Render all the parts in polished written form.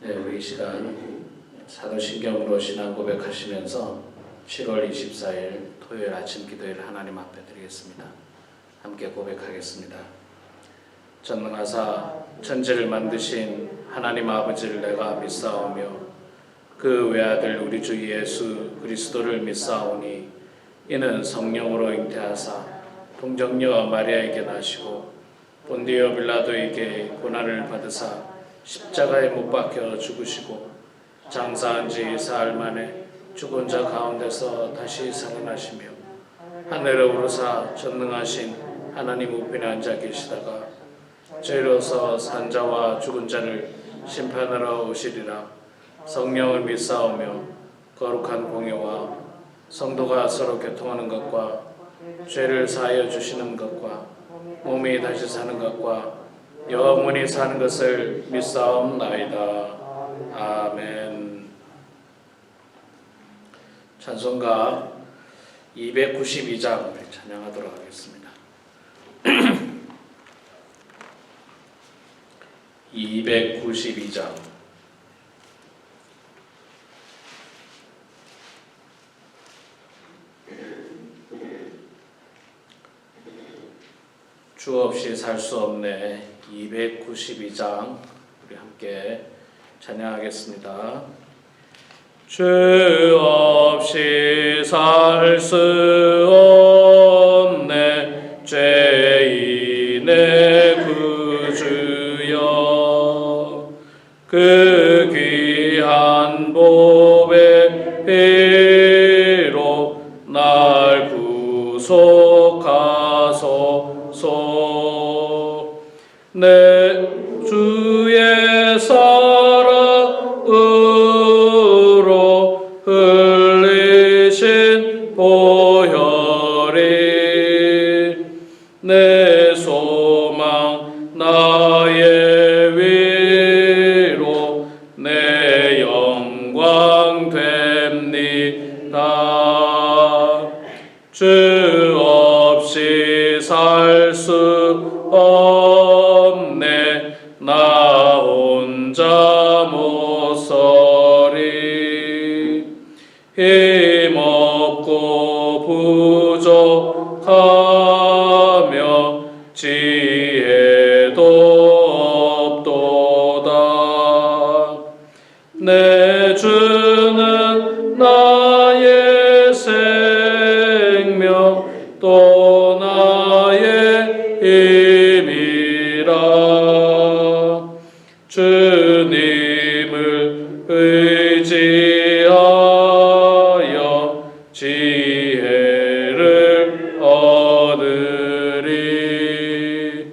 네, 우리 이 시간 사도신경으로 신앙 고백하시면서 7월 24일 토요일 아침 기도회를 하나님 앞에 드리겠습니다. 함께 고백하겠습니다. 전능하사 천지를 만드신 하나님 아버지를 내가 믿사오며 그 외아들 우리 주 예수 그리스도를 믿사오니 이는 성령으로 잉태하사 동정녀 마리아에게 나시고 본디오 빌라도에게 고난을 받으사 십자가에 못 박혀 죽으시고 장사한 지 사흘 만에 죽은 자 가운데서 다시 살아나시며 하늘에 오르사 전능하신 하나님 우편에 앉아 계시다가 죄로서 산 자와 죽은 자를 심판하러 오시리라. 성령을 믿사오며 거룩한 공예와 성도가 서로 교통하는 것과 죄를 사하여 주시는 것과 몸이 다시 사는 것과 영원히 사는 것을 믿사옵나이다. 아멘. 찬송가 292장을 찬양하도록 하겠습니다. 292장. 주 없이 살 수 없네. 292장 우리 함께 찬양하겠습니다. 주 없이 살 수 없네. 죄인의 구주여 그 귀한 보배 피로 날 구속하소서. 내 주의 사랑으로 흘리신 보혈이 내 소망 나의 위로 내 영광 됩니다. 주 없이 살 수 없네. 나 혼자 못 서리. 힘없고 부족하며 지혜도 없도다. 내 주는 나의 생명 또 나의 힘이라. 주님을 의지하여 지혜를 얻으리.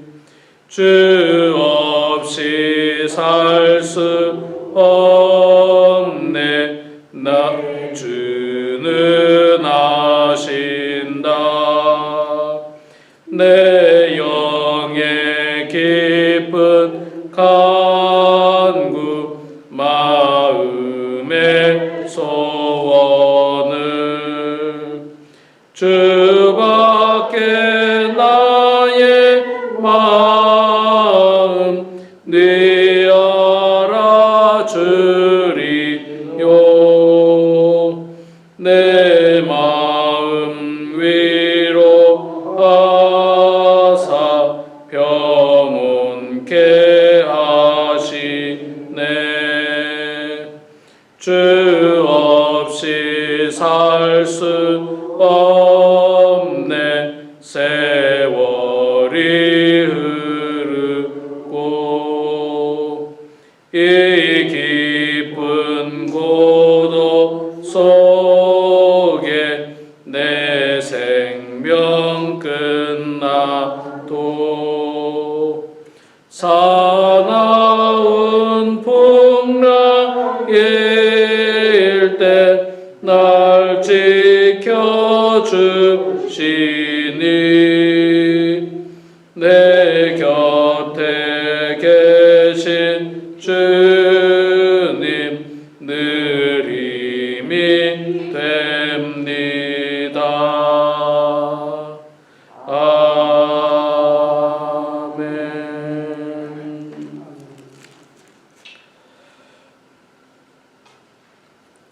주 없이 살 수 없네. 나 주는 아신다. 내 영의 깊은 간구 마음의 소원을 주밖에 나의 마음 네 알아주리요. 내 마음 위로하사 평온케 하시네. 주 없이 살 수 없네. 세월이 흐르고 이 깊은 고독 속에 내 생명 끝나도 사나운 풍랑일 때 날 지켜주시니. 내 곁에 계신 주님 늘 힘이 됩니다. 아멘.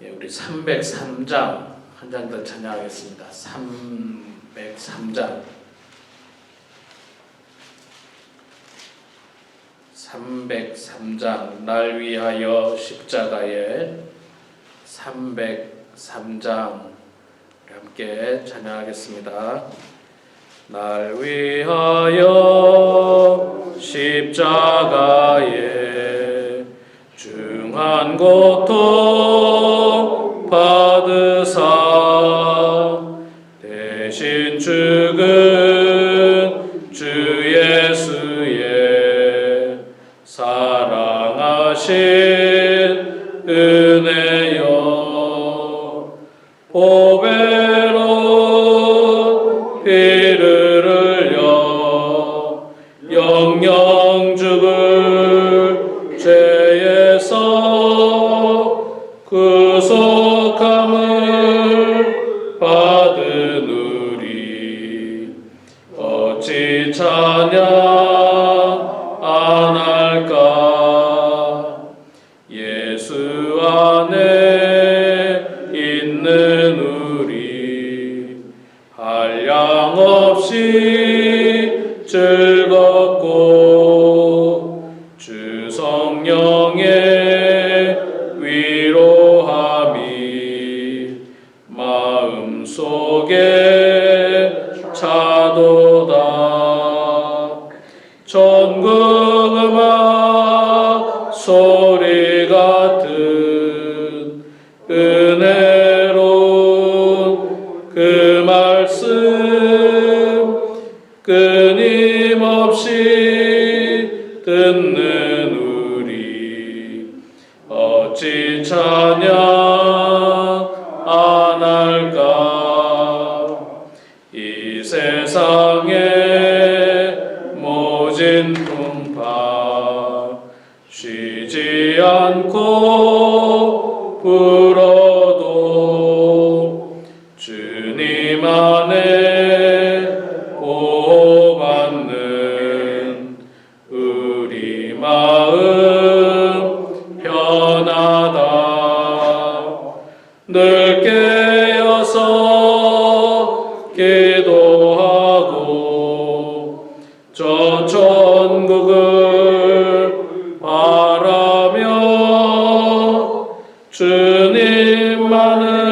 예, 우리 303장 한 장 더 찬양하겠습니다. 303장 303장 날 위하여 십자가에 303장 함께 찬양하겠습니다. 날 위하여 십자가에 중한 고통 받으사 대신 죽은 주 예수의 사랑하신 은혜여 보배로운 피를 흘려 영영 죽을 죄에서 구속함을 받은 우리 어찌 찬양 안 할까. 예수 안에 있는 우리 한량없이 즐겁고 주 성령의 위로함이 마음속에 차도다. 전국 음악 소리 같은 은혜로운 그 말씀 끊임없이 듣는 우리 어찌 찬양 안 할까. 이 세상의 모진 풍파 쉬지 않고 불어도 주님 안에 보호받는 우리 마음 편하다. 늘 깨어서 기도하고 저 천국을 바라며 주님만을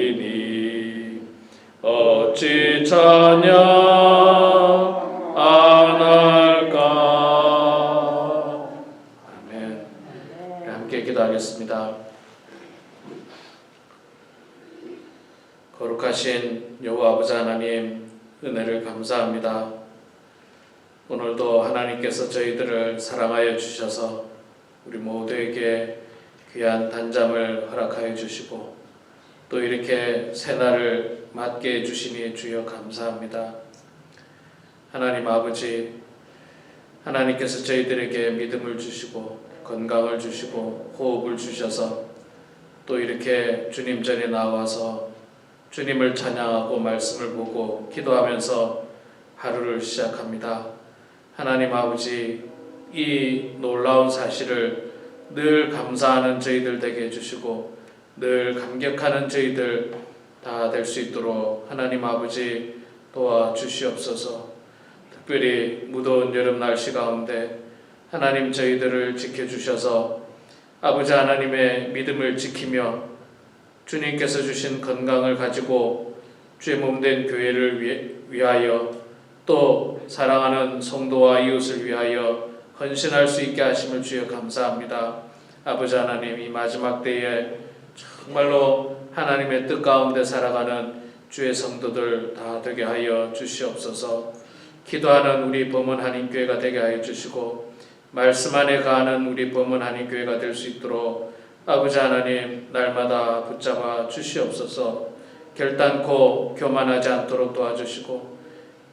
기다리니 어찌 찬양 안 할까. 아멘. 함께 기도하겠습니다. 거룩하신 여호와 아버지 하나님, 은혜를 감사합니다. 오늘도 하나님께서 저희들을 사랑하여 주셔서 우리 모두에게 귀한 단잠을 허락하여 주시고 또 이렇게 새날을 맞게 해주시니 주여 감사합니다. 하나님 아버지, 하나님께서 저희들에게 믿음을 주시고 건강을 주시고 호흡을 주셔서 또 이렇게 주님 전에 나와서 주님을 찬양하고 말씀을 보고 기도하면서 하루를 시작합니다. 하나님 아버지, 이 놀라운 사실을 늘 감사하는 저희들 되게 해주시고 늘 감격하는 저희들 다 될 수 있도록 하나님 아버지 도와주시옵소서. 특별히 무더운 여름 날씨 가운데 하나님 저희들을 지켜주셔서 아버지 하나님의 믿음을 지키며 주님께서 주신 건강을 가지고 주의 몸된 교회를 위하여 또 사랑하는 성도와 이웃을 위하여 헌신할 수 있게 하심을 주여 감사합니다. 아버지 하나님, 이 마지막 때에 정말로 하나님의 뜻 가운데 살아가는 주의 성도들 다 되게 하여 주시옵소서. 기도하는 우리 범원 한인교회가 되게 하여 주시고 말씀 안에 가는 우리 범원 한인교회가 될 수 있도록 아버지 하나님 날마다 붙잡아 주시옵소서. 결단코 교만하지 않도록 도와주시고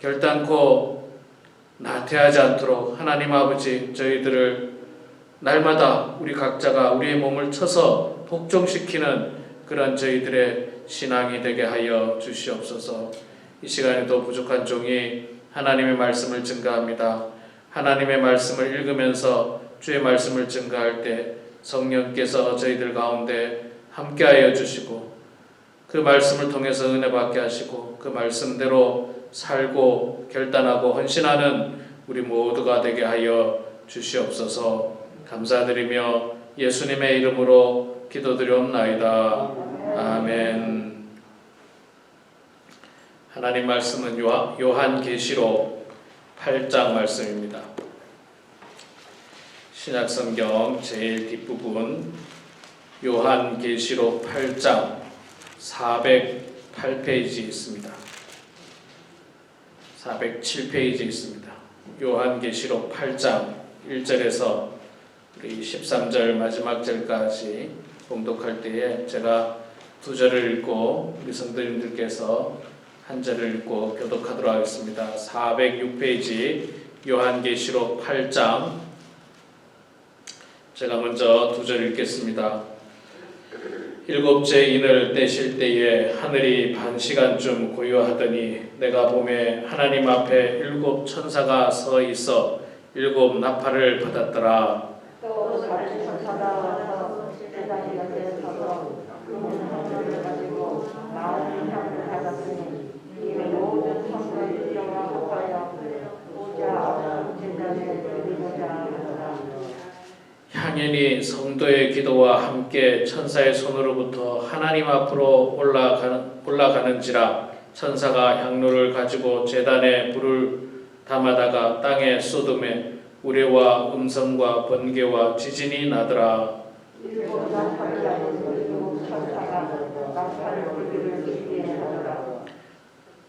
결단코 나태하지 않도록 하나님 아버지 저희들을 날마다 우리 각자가 우리의 몸을 쳐서 복종시키는 그런 저희들의 신앙이 되게 하여 주시옵소서. 이 시간에도 부족한 종이 하나님의 말씀을 증거합니다. 하나님의 말씀을 읽으면서 주의 말씀을 증거할 때 성령께서 저희들 가운데 함께하여 주시고 그 말씀을 통해서 은혜 받게 하시고 그 말씀대로 살고 결단하고 헌신하는 우리 모두가 되게 하여 주시옵소서. 감사드리며 예수님의 이름으로 기도드리옵나이다. 아멘. 하나님 말씀은 요한계시록 8장 말씀입니다. 신약성경 제일 뒷부분 요한계시록 8장 408페이지 있습니다. 407페이지 있습니다. 요한계시록 8장 1절에서 우리 13절 마지막 절까지 봉독할 때에 제가 두 절을 읽고 우리 성도님들께서 한 절을 읽고 교독하도록 하겠습니다. 406페이지 요한계시록 8장 제가 먼저 두 절 읽겠습니다. 일곱째 인을 떼실 때에 하늘이 반 시간쯤 고요하더니 내가 보매 하나님 앞에 일곱 천사가 서 있어 일곱 나팔을 받았더라. 또 다른 천사가 와서 제단 옆에 서서 금은성령을 가지고 마음의 향을 받았으니 이 모든 성도 일정과 합하여 보좌 앞 제단에 드리고자 하더라. 향연이 성도의 기도와 함께 천사의 손으로부터 하나님 앞으로 올라가는지라. 천사가 향로를 가지고 제단에 불을 담아다가 땅에 쏟음에 우레와 음성과 번개와 지진이 나더라. 일곱 나팔을 가지고 일곱 천사가 나팔을 불기를 주게 하더라.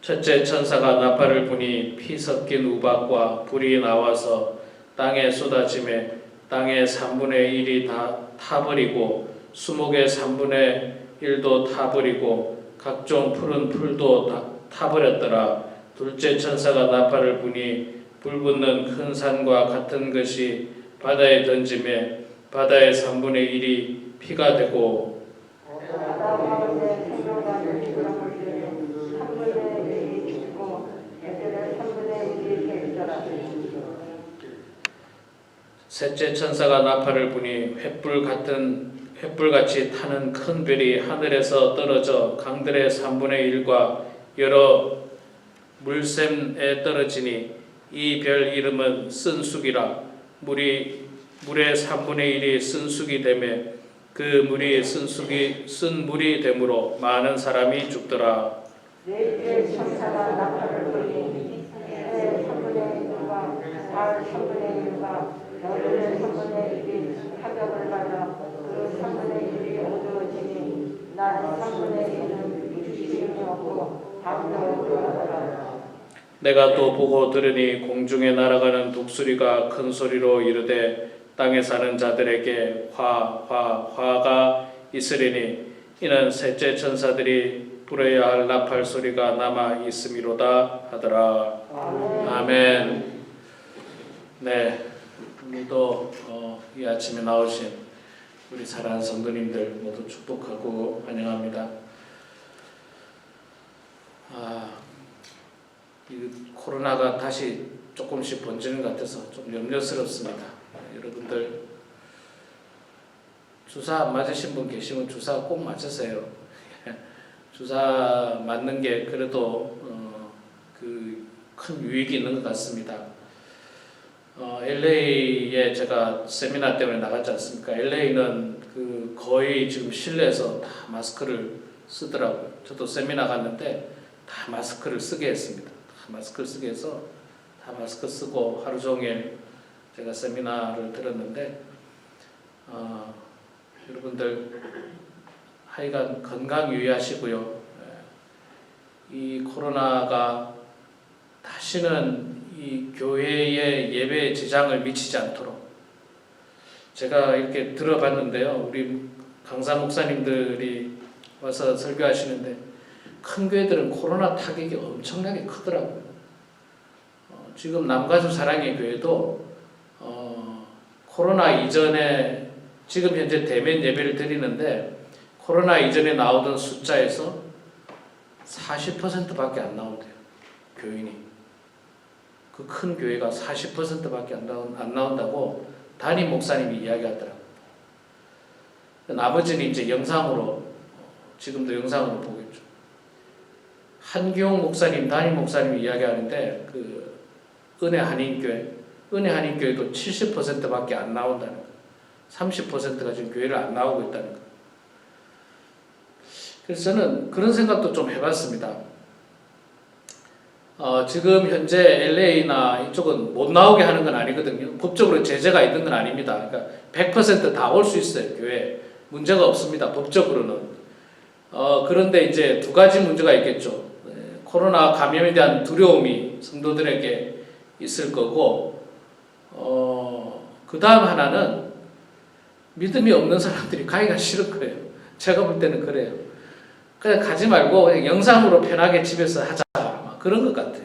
첫째 천사가 나팔을 부니 피 섞인 우박과 불이 나와서 땅에 쏟아짐에 땅의 3분의 1이 다 타버리고 수목의 3분의 1도 타버리고 각종 푸른 풀도 다 타버렸더라. 둘째 천사가 나팔을 부니 불 붙는 큰 산과 같은 것이 바다에 던짐에 바다의 3분의 1이 피가 되고 바다 가운데 생명과는 지구랑을 들에 3분의 1이 죽고 애들의 3분의 1이 깨지더라. 셋째 천사가 나팔을 부니 횃불같이 타는 큰 별이 하늘에서 떨어져 강들의 3분의 1과 여러 물샘에 떨어지니 이 별 이름은 쓴쑥이라. 물의 3분의 1이 쓴쑥이 되매 그 물이 쓴 물이 되므로 많은 사람이 죽더라. 넷째 천사가 나팔을 불니 해의 3분의 1과 달 3분의 1과 별의 3분의 1이 타격을 받아 그 3분의 1이 어두워지니 난 3분의 1은 주심이 없고 밤도 없더라. 내가 또 보고 들으니 공중에 날아가는 독수리가 큰 소리로 이르되 땅에 사는 자들에게 화가 있으리니 이는 셋째 천사들이 불어야 할 나팔 소리가 남아 있음이로다 하더라. 아멘. 네, 오늘도 이 아침에 나오신 우리 사랑하는 성도님들 모두 축복하고 환영합니다. 이 코로나가 다시 조금씩 번지는 것 같아서 좀 염려스럽습니다. 여러분들 주사 안 맞으신 분 계시면 주사 꼭 맞으세요. 주사 맞는 게 그래도 큰 유익이 있는 것 같습니다. LA에 제가 세미나 때문에 나갔지 않습니까? LA는 거의 지금 실내에서 다 마스크를 쓰더라고요. 저도 세미나 갔는데 다 마스크를 쓰게 했습니다. 마스크를 쓰게 해서 다 마스크 쓰고 하루 종일 제가 세미나를 들었는데 여러분들 하여간 건강 유의하시고요. 이 코로나가 다시는 이 교회의 예배에 지장을 미치지 않도록 제가 이렇게 들어봤는데요. 우리 강사 목사님들이 와서 설교하시는데 큰 교회들은 코로나 타격이 엄청나게 크더라고요. 지금 남가주 사랑의 교회도 코로나 이전에 지금 현재 대면 예배를 드리는데 코로나 이전에 나오던 숫자에서 40%밖에 안 나온대요. 교인이. 그 큰 교회가 40%밖에 안 나온다고 담임 목사님이 이야기하더라고요. 나머지는 이제 영상으로, 지금도 영상으로 보겠죠. 한기용 목사님, 담임 목사님이 이야기하는데 그 은혜 한인교회도 70%밖에 안 나온다는 거. 30%가 지금 교회를 안 나오고 있다는 거. 그래서 저는 그런 생각도 좀 해봤습니다. 지금 현재 LA나 이쪽은 못 나오게 하는 건 아니거든요. 법적으로 제재가 있는 건 아닙니다. 그러니까 100% 다 올 수 있어요. 교회 문제가 없습니다. 법적으로는. 그런데 이제 두 가지 문제가 있겠죠. 코로나 감염에 대한 두려움이 성도들에게 있을 거고, 그 다음 하나는 믿음이 없는 사람들이 가기가 싫을 거예요. 제가 볼 때는 그래요. 그냥 가지 말고 그냥 영상으로 편하게 집에서 하자. 그런 것 같아요.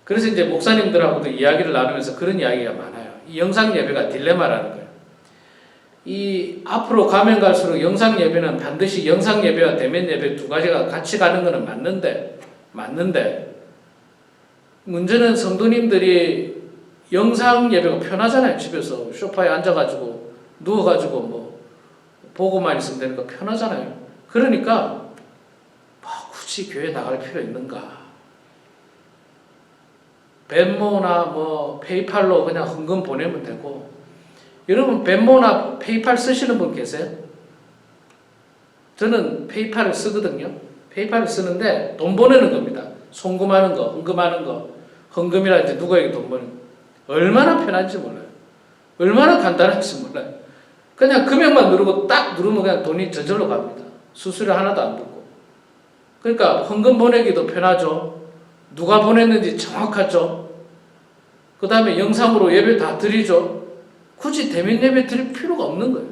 그래서 이제 목사님들하고도 이야기를 나누면서 그런 이야기가 많아요. 이 영상 예배가 딜레마라는 거예요. 이 앞으로 가면 갈수록 영상 예배는 반드시 영상 예배와 대면 예배 두 가지가 같이 가는 것은 맞는데 문제는 성도님들이 영상 예배가 편하잖아요. 집에서 소파에 앉아가지고 누워가지고 뭐 보고만 있으면 되는 거 편하잖아요. 그러니까 굳이 교회 나갈 필요 있는가? 벤모나 뭐 페이팔로 그냥 헌금 보내면 되고. 여러분 벤모나 페이팔 쓰시는 분 계세요? 저는 페이팔을 쓰거든요. 페이팔을 쓰는데 돈 보내는 겁니다. 송금하는 거, 헌금하는 거. 헌금이라 이제 누구에게 돈 보내는 거. 얼마나 편한지 몰라요. 얼마나 간단한지 몰라요. 그냥 금액만 누르고 딱 누르면 그냥 돈이 저절로 갑니다. 수수료 하나도 안 붙고. 그러니까 헌금 보내기도 편하죠. 누가 보냈는지 정확하죠. 그 다음에 영상으로 예배 다 드리죠. 굳이 대면 예배 드릴 필요가 없는 거예요.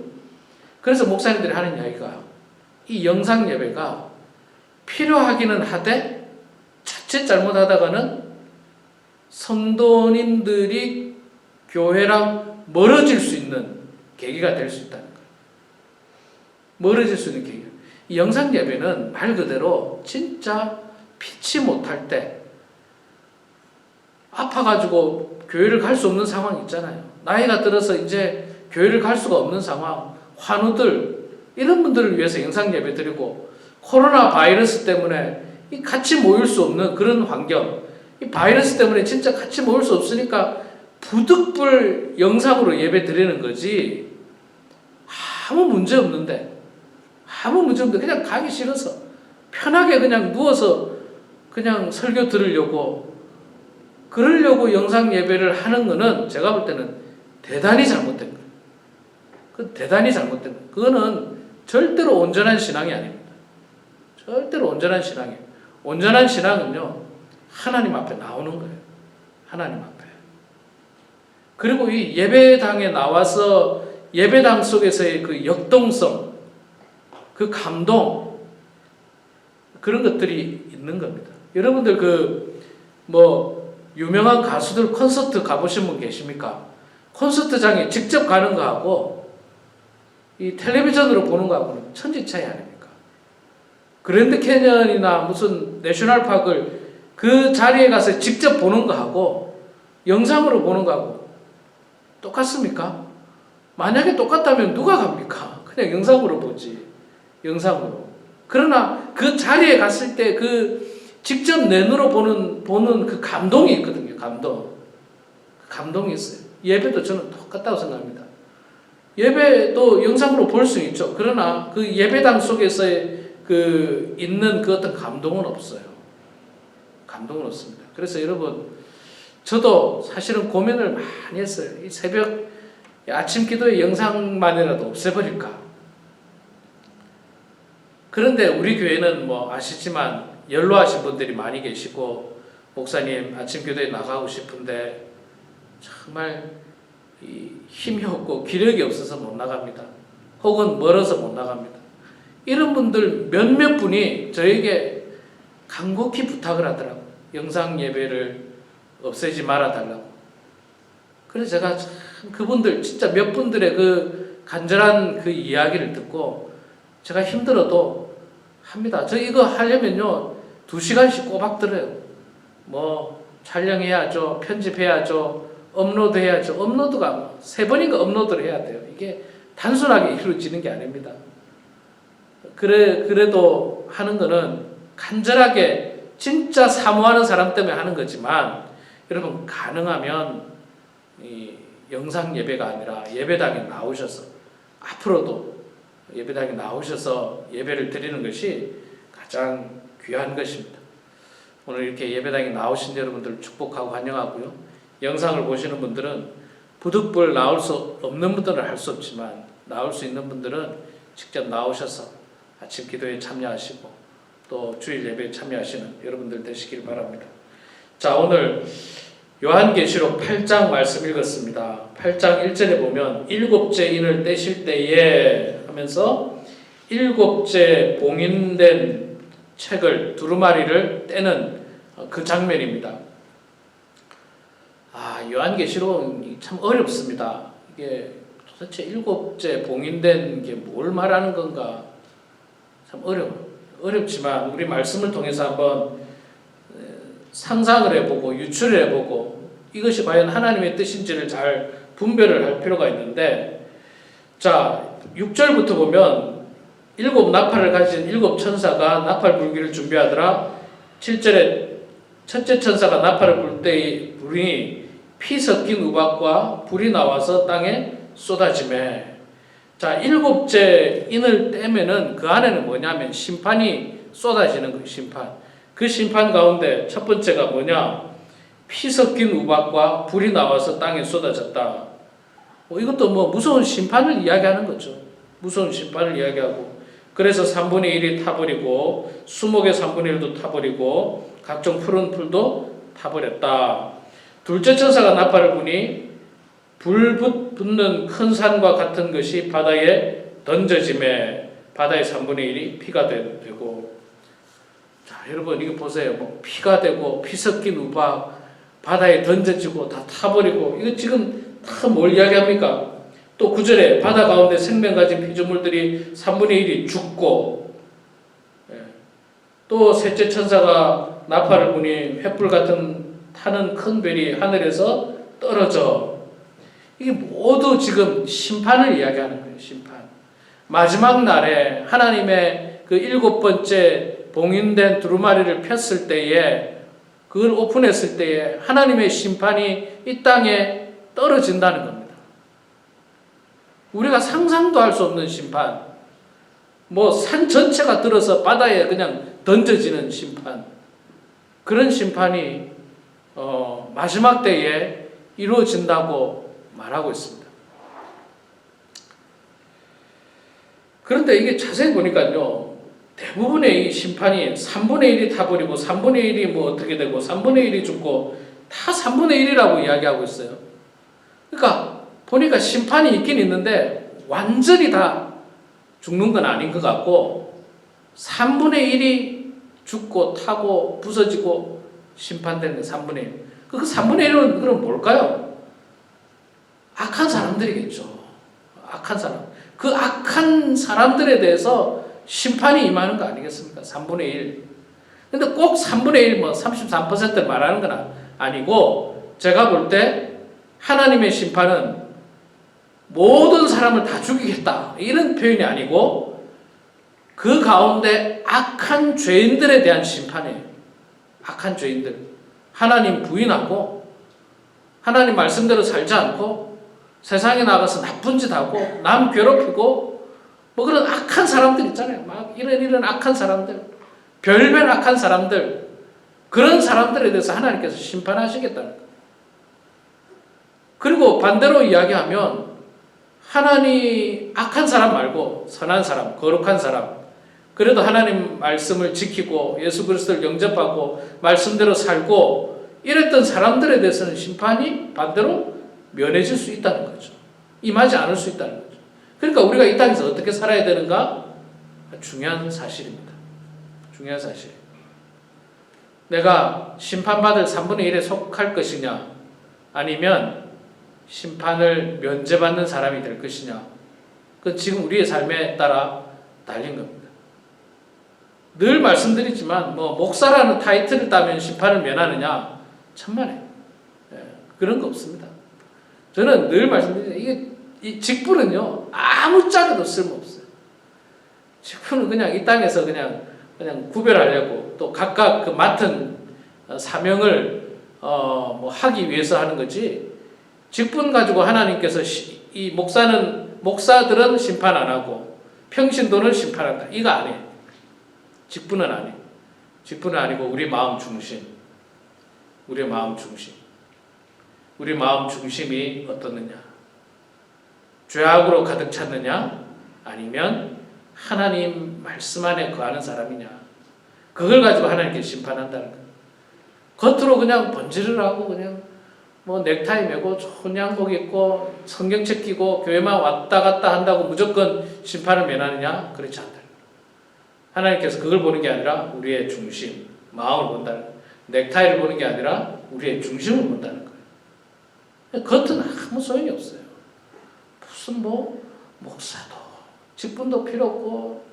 그래서 목사님들이 하는 이야기가 이 영상 예배가 필요하기는 하되 자칫 잘못하다가는 성도님들이 교회랑 멀어질 수 있는 계기가 될 수 있다는 거예요. 멀어질 수 있는 계기가. 이 영상 예배는 말 그대로 진짜 피치 못할 때 아파가지고 교회를 갈 수 없는 상황 있잖아요. 나이가 들어서 이제 교회를 갈 수가 없는 상황, 환우들 이런 분들을 위해서 영상 예배 드리고 코로나 바이러스 때문에 같이 모일 수 없는 그런 환경, 이 바이러스 때문에 진짜 같이 모일 수 없으니까 부득불 영상으로 예배 드리는 거지 아무 문제 없는데 그냥 가기 싫어서 편하게 그냥 누워서 그냥 설교 들으려고 그러려고 영상 예배를 하는 거는 제가 볼 때는 대단히 잘못된 거예요. 그 대단히 잘못된 거예요. 그거는 절대로 온전한 신앙이 아닙니다. 절대로 온전한 신앙이에요. 온전한 신앙은요 하나님 앞에 나오는 거예요. 하나님 앞에. 그리고 이 예배당에 나와서 예배당 속에서의 그 역동성, 그 감동, 그런 것들이 있는 겁니다. 여러분들 유명한 가수들 콘서트 가보신 분 계십니까? 콘서트장에 직접 가는 거하고 이 텔레비전으로 보는 거하고는 천지 차이 아닙니까? 그랜드 캐년이나 무슨 내셔널파크를 그 자리에 가서 직접 보는 거하고 영상으로 보는 거하고 똑같습니까? 만약에 똑같다면 누가 갑니까? 그냥 영상으로 보지. 영상으로. 그러나 그 자리에 갔을 때 직접 내 눈으로 보는 그 감동이 있거든요. 감동이 있어요. 예배도 저는 똑같다고 생각합니다. 예배도 영상으로 볼 수 있죠. 그러나 그 예배당 속에서의 있는 그 어떤 감동은 없어요. 감동은 없습니다. 그래서 여러분, 저도 사실은 고민을 많이 했어요. 이 새벽 아침 기도의 영상만이라도 없애버릴까. 그런데 우리 교회는 아시지만 연로하신 분들이 많이 계시고 목사님 아침 기도에 나가고 싶은데 정말 힘이 없고 기력이 없어서 못 나갑니다. 혹은 멀어서 못 나갑니다. 이런 분들 몇몇 분이 저에게 간곡히 부탁을 하더라고요. 영상 예배를 없애지 말아달라고. 그래서 제가 참 그분들 진짜 몇 분들의 그 간절한 그 이야기를 듣고 제가 힘들어도 합니다. 저 이거 하려면요 2시간씩 꼬박 들어요. 촬영해야죠, 편집해야죠, 업로드해야죠. 업로드가 3번인가 업로드를 해야 돼요. 이게 단순하게 이루어지는 게 아닙니다. 그래도 하는 거는 간절하게 진짜 사모하는 사람 때문에 하는 거지만, 여러분 가능하면 이 영상 예배가 아니라 예배당에 나오셔서, 앞으로도 예배당에 나오셔서 예배를 드리는 것이 가장 귀한 것입니다. 오늘 이렇게 예배당에 나오신 여러분들 축복하고 환영하고요. 영상을 보시는 분들은 부득불 나올 수 없는 분들은 할 수 없지만, 나올 수 있는 분들은 직접 나오셔서 아침 기도에 참여하시고 또 주일 예배에 참여하시는 여러분들 되시길 바랍니다. 자, 오늘 요한계시록 8장 말씀 읽었습니다. 8장 1절에 보면 일곱째 인을 떼실 때에 하면서 일곱째 봉인된 책을, 두루마리를 떼는 그 장면입니다. 요한계시록은 참 어렵습니다. 이게 도대체 일곱째 봉인된 게 뭘 말하는 건가 참 어렵지만 우리 말씀을 통해서 한번 상상을 해보고 유추를 해보고 이것이 과연 하나님의 뜻인지를 잘 분별을 할 필요가 있는데, 자 6절부터 보면 일곱 나팔을 가진 일곱 천사가 나팔 불기를 준비하더라. 7절에 첫째 천사가 나팔을 불 때의 불이 피 섞인 우박과 불이 나와서 땅에 쏟아지매. 자, 일곱째 인을 떼면은 그 안에는 뭐냐면 심판이 쏟아지는 거예요. 심판. 그 심판 가운데 첫 번째가 뭐냐? 피 섞인 우박과 불이 나와서 땅에 쏟아졌다. 이것도 뭐 무서운 심판을 이야기하는 거죠. 무서운 심판을 이야기하고, 그래서 3분의 1이 타버리고 수목의 3분의 1도 타버리고 각종 푸른 풀도 타버렸다. 둘째 천사가 나팔을 부니 불 붙는 큰 산과 같은 것이 바다에 던져짐에 바다의 3분의 1이 피가 되고. 자, 여러분 이거 보세요. 뭐 피가 되고 피 섞인 우박 바다에 던져지고 다 타버리고, 이거 지금 다 뭘 이야기합니까? 또 9절에 바다 가운데 생명 가진 피조물들이 3분의 1이 죽고, 또 셋째 천사가 나팔을 부니 횃불 같은 타는 큰 별이 하늘에서 떨어져. 이게 모두 지금 심판을 이야기하는 거예요. 심판. 마지막 날에 하나님의 그 일곱 번째 봉인된 두루마리를 폈을 때에, 그걸 오픈했을 때에 하나님의 심판이 이 땅에 떨어진다는 겁니다. 우리가 상상도 할 수 없는 심판, 뭐 산 전체가 들어서 바다에 그냥 던져지는 심판, 그런 심판이 마지막 때에 이루어진다고 말하고 있습니다. 그런데 이게 자세히 보니까요, 대부분의 이 심판이 3분의 1이 타버리고 3분의 1이 뭐 어떻게 되고 3분의 1이 죽고 다 3분의 1이라고 이야기하고 있어요. 그러니까 보니까 심판이 있긴 있는데 완전히 다 죽는 건 아닌 것 같고, 3분의 1이 죽고 타고 부서지고 심판되는 3분의 1. 그 3분의 1은 그럼 뭘까요? 악한 사람들이겠죠. 악한 사람. 그 악한 사람들에 대해서 심판이 임하는 거 아니겠습니까? 3분의 1. 근데 꼭 3분의 1, 뭐 33%를 말하는 건 아니고, 제가 볼 때 하나님의 심판은 모든 사람을 다 죽이겠다, 이런 표현이 아니고 그 가운데 악한 죄인들에 대한 심판이에요. 악한 죄인들. 하나님 부인하고 하나님 말씀대로 살지 않고 세상에 나가서 나쁜 짓 하고 남 괴롭히고 뭐 그런 악한 사람들 있잖아요. 막 이런 악한 사람들, 별별 악한 사람들, 그런 사람들에 대해서 하나님께서 심판하시겠다는 거예요. 그리고 반대로 이야기하면 하나님 악한 사람 말고 선한 사람, 거룩한 사람, 그래도 하나님 말씀을 지키고 예수 그리스도를 영접하고 말씀대로 살고 이랬던 사람들에 대해서는 심판이 반대로 면해질 수 있다는 거죠. 임하지 않을 수 있다는 거죠. 그러니까 우리가 이 땅에서 어떻게 살아야 되는가? 중요한 사실입니다. 중요한 사실. 내가 심판받을 3분의 1에 속할 것이냐, 아니면 심판을 면제받는 사람이 될 것이냐, 그건 지금 우리의 삶에 따라 달린 겁니다. 늘 말씀드리지만 뭐 목사라는 타이틀을 따면 심판을 면하느냐, 천만에 그런 거 없습니다. 저는 늘 말씀드리지만 이 직분은요 아무짝에도 쓸모없어요. 직분은 그냥 이 땅에서 그냥 구별하려고 또 각각 그 맡은 사명을 뭐 하기 위해서 하는 거지. 직분 가지고 하나님께서 이 목사들은 심판 안 하고 평신도는 심판한다. 이거 아니에요. 직분은 아니에요. 직분은 아니고 우리 마음 중심. 우리의 마음 중심. 우리 마음 중심이 어떻느냐? 죄악으로 가득 찼느냐? 아니면 하나님 말씀 안에 거하는 사람이냐? 그걸 가지고 하나님께 심판한다는 거예요. 겉으로 그냥 번지를 하고 그냥 뭐 넥타이 메고 좋은 양복 입고 성경책 끼고 교회만 왔다 갔다 한다고 무조건 심판을 면하느냐? 그렇지 않다. 하나님께서 그걸 보는 게 아니라 우리의 중심, 마음을 본다는 거예요. 넥타이를 보는 게 아니라 우리의 중심을 본다는 거예요. 겉은 아무 소용이 없어요. 무슨 목사도 직분도 필요 없고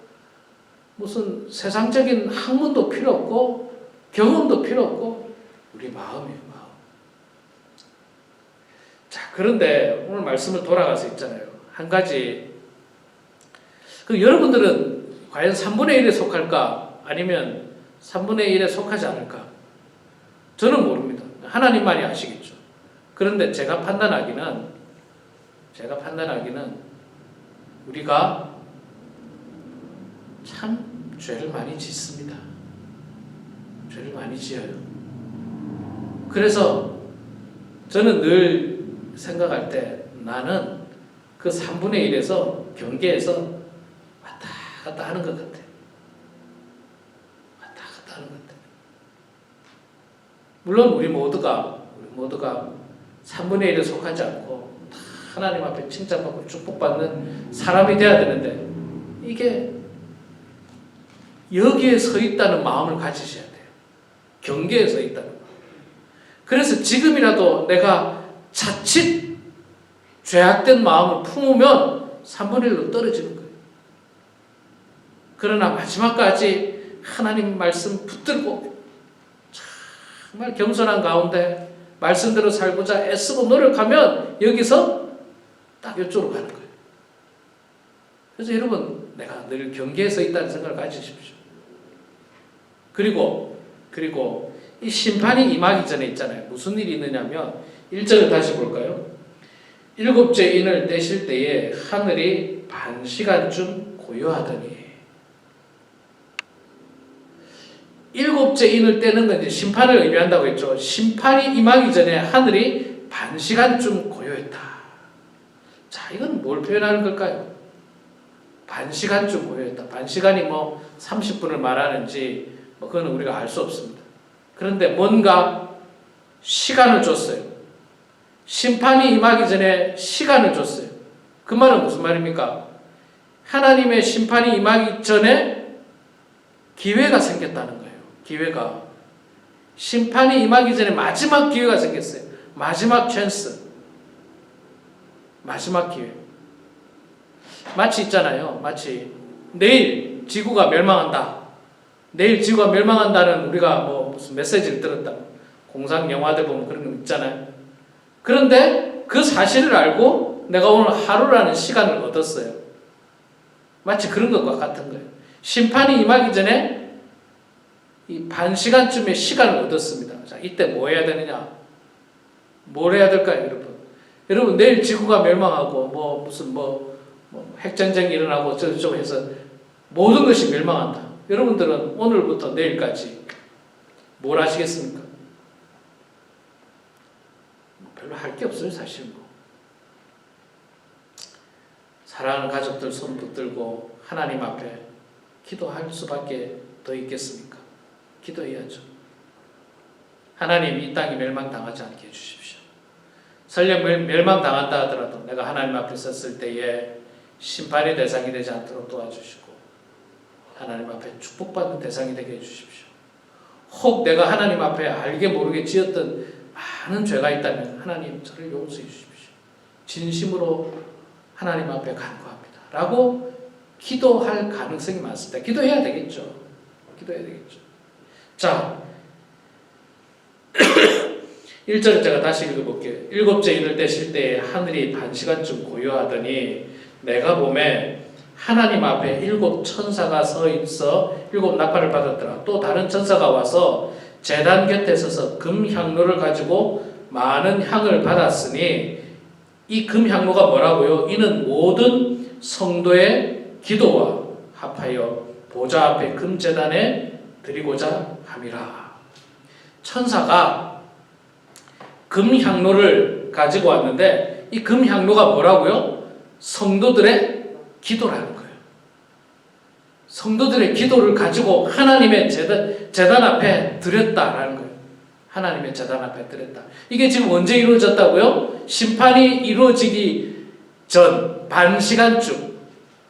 무슨 세상적인 학문도 필요 없고 경험도 필요 없고 우리 마음이에요. 마음. 자, 그런데 오늘 말씀을 돌아가서 있잖아요. 한 가지 여러분들은 과연 3분의 1에 속할까? 아니면 3분의 1에 속하지 않을까? 저는 모릅니다. 하나님만이 아시겠죠. 그런데 제가 판단하기는 우리가 참 죄를 많이 짓습니다. 죄를 많이 지어요. 그래서 저는 늘 생각할 때 나는 그 3분의 1에서 경계에서 왔다 갔다 하는 것 같아. 왔다 갔다 하는 것 같아. 물론 우리 모두가 3분의 1에 속하지 않고 하나님 앞에 칭찬받고 축복받는 사람이 돼야 되는데 이게 여기에 서 있다는 마음을 가지셔야 돼요. 경계에 서 있다는 마음. 그래서 지금이라도 내가 자칫 죄악된 마음을 품으면 3분의 1로 떨어지는 거예요. 그러나 마지막까지 하나님 말씀 붙들고 정말 겸손한 가운데 말씀대로 살고자 애쓰고 노력하면 여기서 딱 이쪽으로 가는 거예요. 그래서 여러분, 내가 늘 경계에 서 있다는 생각을 가지십시오. 그리고 이 심판이 임하기 전에 있잖아요. 무슨 일이 있느냐면 1절을 다시 볼까요? 7째 인을 떼실 때에 하늘이 반 시간쯤 고요하더니 7째 인을 떼는 건 이제 심판을 의미한다고 했죠. 심판이 임하기 전에 하늘이 반 시간쯤 고요했다. 자, 이건 뭘 표현하는 걸까요? 반 시간쯤 고요했다. 반 시간이 30분을 말하는지 그건 우리가 알 수 없습니다. 그런데 뭔가 시간을 줬어요. 심판이 임하기 전에 시간을 줬어요. 그 말은 무슨 말입니까? 하나님의 심판이 임하기 전에 기회가 생겼다는 거예요. 기회가. 심판이 임하기 전에 마지막 기회가 생겼어요. 마지막 찬스. 마지막 기회. 마치 있잖아요. 마치 내일 지구가 멸망한다. 내일 지구가 멸망한다는 우리가 무슨 메시지를 들었다. 공상 영화들 보면 그런 거 있잖아요. 그런데 그 사실을 알고 내가 오늘 하루라는 시간을 얻었어요. 마치 그런 것과 같은 거예요. 심판이 임하기 전에 이 반 시간쯤의 시간을 얻었습니다. 자, 이때 뭐 해야 되느냐? 뭘 해야 될까요, 여러분? 여러분, 내일 지구가 멸망하고 무슨 핵전쟁이 일어나고 저쪽 해서 모든 것이 멸망한다. 여러분들은 오늘부터 내일까지 뭘 하시겠습니까? 별로 할 게 없어요, 사실. 사랑하는 가족들 손 붙들고 하나님 앞에 기도할 수밖에 더 있겠습니까? 기도해야죠. 하나님, 이 땅이 멸망당하지 않게 해주십시오. 설령 멸망당한다 하더라도 내가 하나님 앞에 섰을 때에 심판의 대상이 되지 않도록 도와주시고 하나님 앞에 축복받는 대상이 되게 해주십시오. 혹 내가 하나님 앞에 알게 모르게 지었던 많은 죄가 있다면 하나님, 저를 용서해 주십시오. 진심으로 하나님 앞에 간구합니다. 라고 기도할 가능성이 많습니다. 기도해야 되겠죠. 기도해야 되겠죠. 자, 1절을 제가 다시 읽어볼게요. 7째 인을 떼실 때에 하늘이 반 시간쯤 고요하더니 내가 봄에 하나님 앞에 7 천사가 서 있어 7 나팔을 받았더라. 또 다른 천사가 와서 제단 곁에 서서 금향로를 가지고 많은 향을 받았으니 이 금향로가 뭐라고요? 이는 모든 성도의 기도와 합하여 보좌 앞에 금제단에 드리고자 함이라. 천사가 금향로를 가지고 왔는데 이 금향로가 뭐라고요? 성도들의 기도라는 거예요. 성도들의 기도를 가지고 하나님의 제단 앞에 드렸다라는 거예요. 하나님의 제단 앞에 드렸다. 이게 지금 언제 이루어졌다고요? 심판이 이루어지기 전 반시간쯤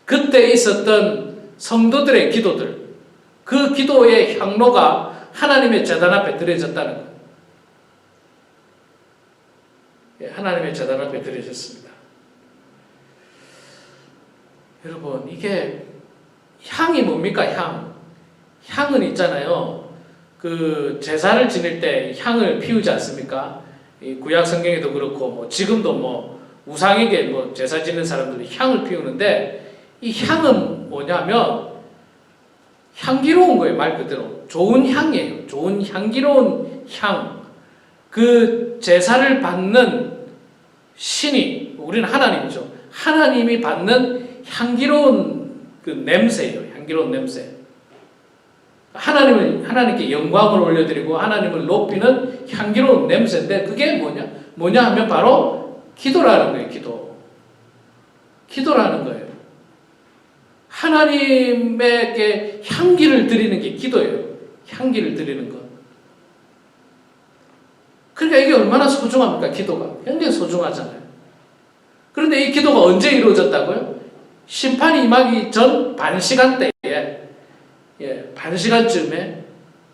그때 있었던 성도들의 기도들, 그 기도의 향로가 하나님의 제단 앞에 드려졌다는 거예요. 하나님의 제단 앞에 드려졌습니다. 여러분, 이게 향이 뭡니까? 향은 있잖아요. 그 제사를 지낼 때 향을 피우지 않습니까? 이 구약 성경에도 그렇고 뭐 지금도 뭐 우상에게 뭐 제사 지는 사람들이 향을 피우는데 이 향은 뭐냐면 향기로운 거예요. 말 그대로 좋은 향이에요. 좋은 향기로운 향. 그 제사를 받는 신이 우리는 하나님이죠. 하나님이 받는 향기로운 그 냄새예요. 향기로운 냄새. 하나님께 영광을 올려드리고 하나님을 높이는 향기로운 냄새인데 그게 뭐냐 하면 바로 기도라는 거예요. 기도라는 거예요. 하나님에게 향기를 드리는 게 기도예요. 향기를 드리는 것. 그러니까 이게 얼마나 소중합니까? 기도가 굉장히 소중하잖아요. 그런데 이 기도가 언제 이루어졌다고요? 심판이 임하기 전 반시간대에, 반시간쯤에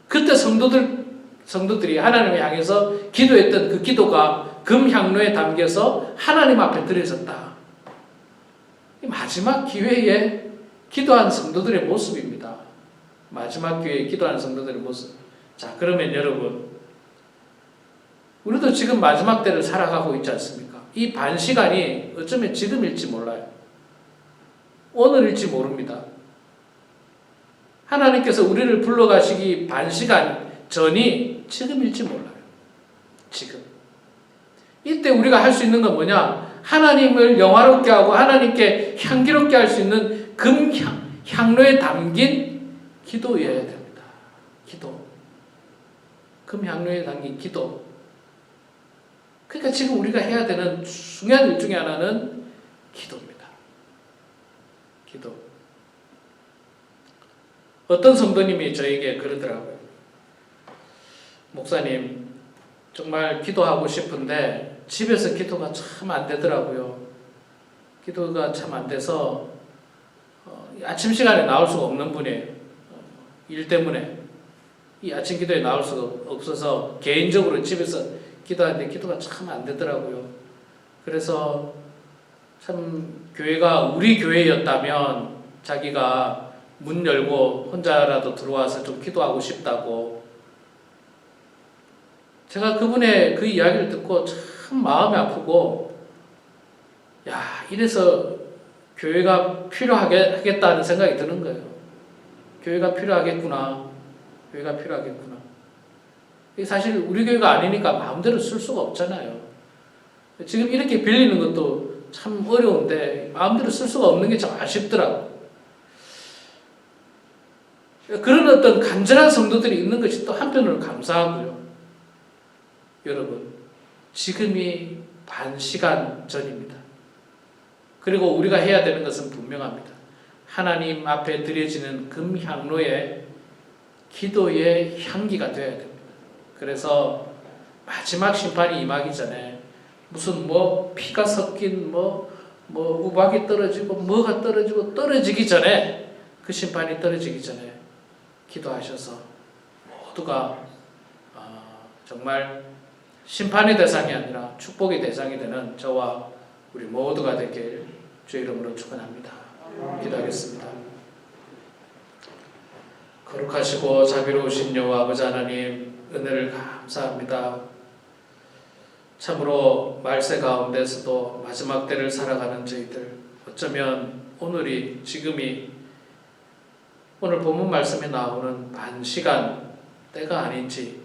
그때 성도들이 하나님을 향해서 기도했던 그 기도가 금향로에 담겨서 하나님 앞에 드려졌다. 마지막 기회에 기도한 성도들의 모습입니다. 마지막 기회에 기도한 성도들의 모습. 자, 그러면 여러분, 우리도 지금 마지막 때를 살아가고 있지 않습니까? 이 반시간이 어쩌면 지금일지 몰라요. 오늘일지 모릅니다. 하나님께서 우리를 불러가시기 반시간 전이 지금일지 몰라요. 지금. 이때 우리가 할 수 있는 건 뭐냐? 하나님을 영화롭게 하고 하나님께 향기롭게 할 수 있는 금향로에 담긴 기도여야 됩니다. 기도. 금향로에 담긴 기도. 그러니까 지금 우리가 해야 되는 중요한 일 중에 하나는 기도입니다. 기도. 어떤 성도님이 저에게 그러더라고요. 목사님, 정말 기도하고 싶은데 집에서 기도가 참 안 되더라고요. 기도가 참 안 돼서 아침 시간에 나올 수가 없는 분이에요. 일 때문에 이 아침 기도에 나올 수가 없어서 개인적으로 집에서 기도하는데 기도가 참 안 되더라고요. 그래서 참 교회가 우리 교회였다면 자기가 문 열고 혼자라도 들어와서 좀 기도하고 싶다고. 제가 그분의 그 이야기를 듣고 참 마음이 아프고, 야, 이래서 교회가 필요하겠다는 생각이 드는 거예요. 교회가 필요하겠구나. 교회가 필요하겠구나. 사실 우리 교회가 아니니까 마음대로 쓸 수가 없잖아요. 지금 이렇게 빌리는 것도 참 어려운데 마음대로 쓸 수가 없는 게 참 아쉽더라고요. 그런 어떤 간절한 성도들이 있는 것이 또 한편으로 감사하고요. 여러분, 지금이 반시간 전입니다. 그리고 우리가 해야 되는 것은 분명합니다. 하나님 앞에 드려지는 금향로에 기도의 향기가 되어야 됩니다. 그래서 마지막 심판이 임하기 전에 무슨 피가 섞인 우박이 떨어지고 뭐가 떨어지기 전에, 그 심판이 떨어지기 전에 기도하셔서 모두가 정말 심판의 대상이 아니라 축복의 대상이 되는 저와 우리 모두가 되길 주의 이름으로 축원합니다. 기도하겠습니다. 거룩하시고 자비로우신 여호와 아버지 하나님, 은혜를 감사합니다. 참으로 말세 가운데서도 마지막 때를 살아가는 저희들, 어쩌면 오늘이 지금이 오늘 본문 말씀에 나오는 반 시간 때가 아닌지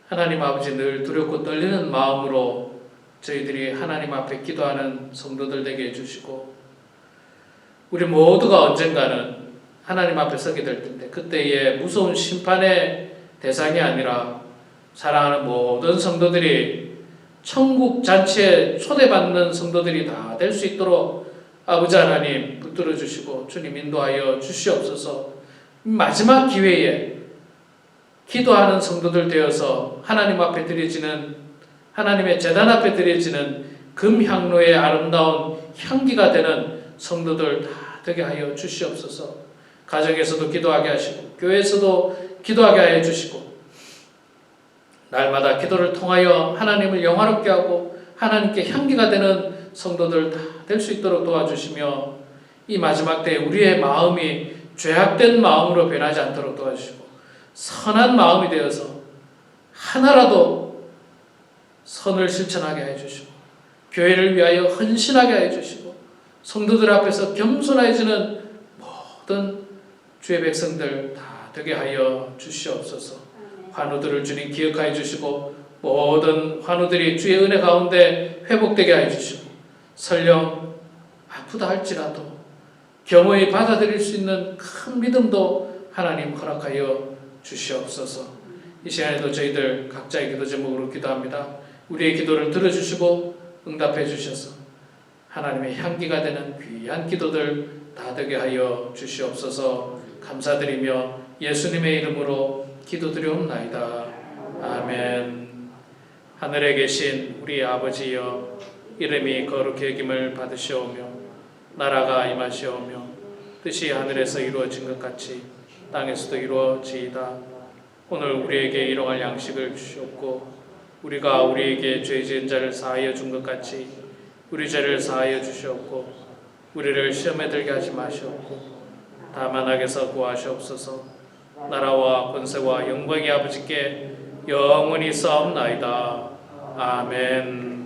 하나님 아버지 늘 두렵고 떨리는 마음으로 저희들이 하나님 앞에 기도하는 성도들 되게 해주시고 우리 모두가 언젠가는 하나님 앞에 서게 될 텐데 그때의 무서운 심판의 대상이 아니라 사랑하는 모든 성도들이 천국 잔치에 초대받는 성도들이 다 될 수 있도록 아버지 하나님 붙들어 주시고 주님 인도하여 주시옵소서. 마지막 기회에 기도하는 성도들 되어서 하나님 앞에 드려지는 하나님의 제단 앞에 드려지는 금향로의 아름다운 향기가 되는 성도들 다 되게 하여 주시옵소서. 가정에서도 기도하게 하시고 교회에서도 기도하게 하여 주시고 날마다 기도를 통하여 하나님을 영화롭게 하고 하나님께 향기가 되는 성도들 다 될 수 있도록 도와주시며 이 마지막 때에 우리의 마음이 죄악된 마음으로 변하지 않도록 도와주시고 선한 마음이 되어서 하나라도 선을 실천하게 해주시고 교회를 위하여 헌신하게 해주시고 성도들 앞에서 겸손해지는 모든 주의 백성들 다 되게 하여 주시옵소서. 환우들을 주님 기억하여 주시고 모든 환우들이 주의 은혜 가운데 회복되게 하여 주시고 설령 아프다 할지라도 겸허히 받아들일 수 있는 큰 믿음도 하나님 허락하여 주시옵소서. 이 시간에도 저희들 각자의 기도 제목으로 기도합니다. 우리의 기도를 들어주시고 응답해 주셔서 하나님의 향기가 되는 귀한 기도들 다 되게 하여 주시옵소서. 감사드리며 예수님의 이름으로 기도드리옵나이다. 아멘. 하늘에 계신 우리 아버지여 이름이 거룩히 여김을 받으시오며 나라가 임하시오며 뜻이 하늘에서 이루어진 것 같이 땅에서도 이루어지이다. 오늘 우리에게 일용할 양식을 주시옵고 우리가 우리에게 죄 지은 자를 사하여 준 것 같이 우리 죄를 사하여 주시옵고 우리를 시험에 들게 하지 마시옵고 다만 악에서 구하시옵소서. 나라와 권세와 영광이 아버지께 영원히 싸움나이다. 아멘.